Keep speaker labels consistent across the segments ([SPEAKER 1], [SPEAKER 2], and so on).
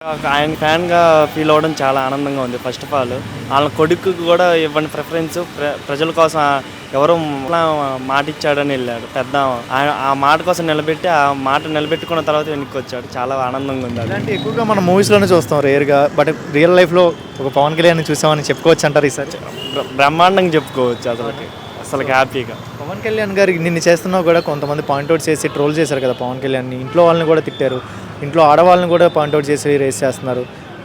[SPEAKER 1] ఆయన ఫ్యాన్‌గా ఫీల్ అవ్వడం చాలా ఆనందంగా ఉంది. ఫస్ట్ ఆఫ్ ఆల్ ఆళ్ళ కొడుకుకి కూడా ఇవ్వని ప్రిఫరెన్స్ ప్రజల కోసం ఎవరో మాటిచ్చాడని ఎళ్ళాడు పెద్దామ. ఆ మాట కోసం నిలబెట్టి, ఆ మాట నిలబెట్టుకున్న తర్వాత వెనక్కొచ్చాడు. చాలా ఆనందంగా ఉంది అది.
[SPEAKER 2] ఇలాంటి ఎక్కువగా మనం మూవీస్‌లోనే చూస్తాం రేర్‌గా. బట్ రియల్ లైఫ్‌లో ఒక పవన్ కళ్యాణ్‌ని చూసామని చెప్పుకోవచ్చు అంటారు ఈసారి?
[SPEAKER 1] బ్రహ్మాండంగా చెప్పుకోవచ్చు అసలకి హ్యాపీగా.
[SPEAKER 2] పవన్ కళ్యాణ్ గారికి నిన్ను చేస్తున్నా కూడా కొంతమంది పాయింట్అవుట్ చేసి ట్రోల్ చేశారు కదా పవన్ కళ్యాణ్‌ని. ఇంట్లో వాళ్ళని కూడా తిట్టారు. ఇంట్లో ఆడవాళ్ళని కూడా పాయింట్అవుట్ చేసి రేస్ చేస్తున్నారు.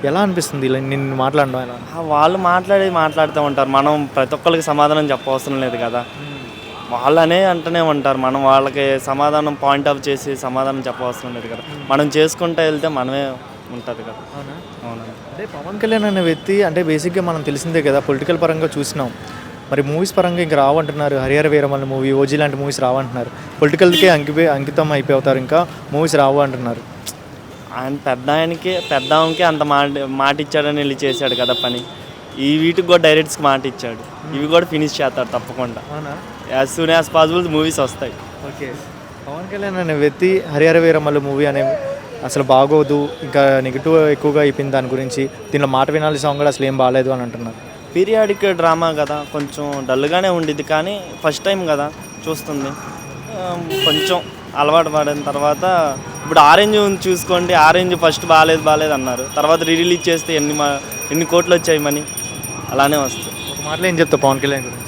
[SPEAKER 2] ఎలా అనిపిస్తుంది ఇలా నిన్ను మాట్లాడడం ఎలా?
[SPEAKER 1] వాళ్ళు మాట్లాడుతూ ఉంటారు. మనం ప్రతి ఒక్కళ్ళకి సమాధానం చెప్పవసరం లేదు కదా! వాళ్ళనే అంటూనే ఉంటారు. మనం వాళ్ళకి సమాధానం పాయింట్ ఆఫ్ చేసి సమాధానం చెప్పవసరం లేదు కదా! మనం చేసుకుంటూ వెళ్తే మనమే ఉంటుంది కదా!
[SPEAKER 2] అవునా?
[SPEAKER 1] అవునండి.
[SPEAKER 2] అంటే పవన్ కళ్యాణ్ అనే వ్యక్తి అంటే బేసిక్గా మనం తెలిసిందే కదా పొలిటికల్ పరంగా చూసినాం. మరి మూవీస్ పరంగా ఇంక రావంటున్నారు. హరిహర వీరమల్లు మూవీ, ఓజీ లాంటి మూవీస్ రావంటున్నారు. పొలిటికల్కే అంకితం అయిపోతారు, ఇంకా మూవీస్ రావు అంటున్నారు.
[SPEAKER 1] ఆయన పెద్దామెకి అంత మాట ఇచ్చాడని వెళ్ళి చేశాడు కదా పని. ఈ వీటికి కూడా డైరెక్ట్స్కి మాట ఇచ్చాడు. ఇవి కూడా ఫినిష్ చేస్తాడు తప్పకుండా.
[SPEAKER 2] అవునా?
[SPEAKER 1] As soon as possible movies వస్తాయి.
[SPEAKER 2] ఓకే. పవన్ కళ్యాణ్ అనే వ్యక్తి హరిహర వీరమల్లు మూవీ అనే అసలు బాగోదు, ఇంకా నెగిటివ్ ఎక్కువగా అయిపోయింది దాని గురించి. దీనిలో మాట వినాలి సాంగ్ కూడా అసలు ఏం బాగాలేదు అని అంటున్నారు.
[SPEAKER 1] పీరియాడిక్ డ్రామా కదా, కొంచెం డల్గానే ఉండిద్ది. కానీ ఫస్ట్ టైం కదా చూస్తుంది. కొంచెం అలవాటు పడిన తర్వాత ఇప్పుడు ఆరెంజ్ చూసుకోండి. ఆరెంజ్ ఫస్ట్ బాగాలేదు అన్నారు. తర్వాత రిలీజ్ చేస్తే ఎన్ని కోట్లు వచ్చాయి మనీ. అలానే వస్తుంది.
[SPEAKER 2] ఒక మాటలో ఏం చెప్తావు పవన్ కళ్యాణ్ గురించి?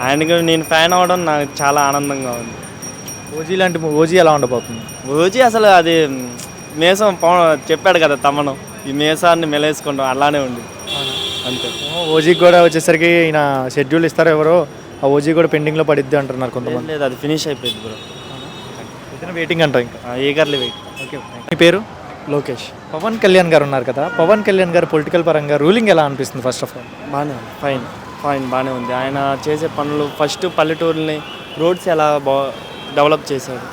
[SPEAKER 1] ఆయనకి నేను ఫ్యాన్ అవ్వడం నాకు చాలా ఆనందంగా ఉంది.
[SPEAKER 2] ఓజీ ఎలా ఉండబోతుంది?
[SPEAKER 1] ఓజీ అసలు అది మేసం చెప్పాడు కదా తమను, ఈ మేసాన్ని మెలేసుకుంటాం అలానే ఉంది అంతే.
[SPEAKER 2] ఓజీకి కూడా వచ్చేసరికి ఈయన షెడ్యూల్ ఇస్తారో ఎవరో, ఆ ఓజీ కూడా పెండింగ్లో పడిద్ది అంటున్నారు కొంతమంది.
[SPEAKER 1] లేదు, అది ఫినిష్ అయిపోయింది బ్రో.
[SPEAKER 2] ఇతను వెయిటింగ్ అంట ఇంకా.
[SPEAKER 1] Eagerly wait.
[SPEAKER 2] ఓకే. మీ పేరు?
[SPEAKER 1] లోకేష్.
[SPEAKER 2] పవన్ కళ్యాణ్ గారు ఉన్నారు కదా, పవన్ కళ్యాణ్ గారు పొలిటికల్ పరంగా రూలింగ్ ఎలా అనిపిస్తుంది ఫస్ట్ ఆఫ్ ఆల్?
[SPEAKER 1] బాగానే ఉంది. ఫైన్ బాగానే ఉంది. ఆయన చేసే పనులు ఫస్ట్ పల్లెటూరుని రోడ్స్ ఎలా డెవలప్ చేశాడు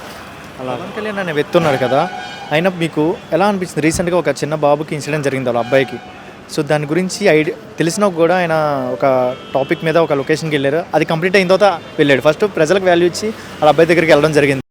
[SPEAKER 1] అలా.
[SPEAKER 2] పవన్ కళ్యాణ్ అనే వ్యక్తి ఉన్నారు కదా, అయినా మీకు ఎలా అనిపిస్తుంది? రీసెంట్గా ఒక చిన్న బాబుకి ఇన్సిడెంట్ జరిగింది వాళ్ళ అబ్బాయికి. సో దాని గురించి తెలిసినా కూడా ఆయన ఒక టాపిక్ మీద ఒక లొకేషన్కి వెళ్ళారు. అది కంప్లీట్ అయిన తర్వాత వెళ్ళాడు. ఫస్ట్ ప్రజలకు వాల్యూ ఇచ్చి వాళ్ళ అబ్బాయి దగ్గరికి వెళ్ళడం జరిగింది.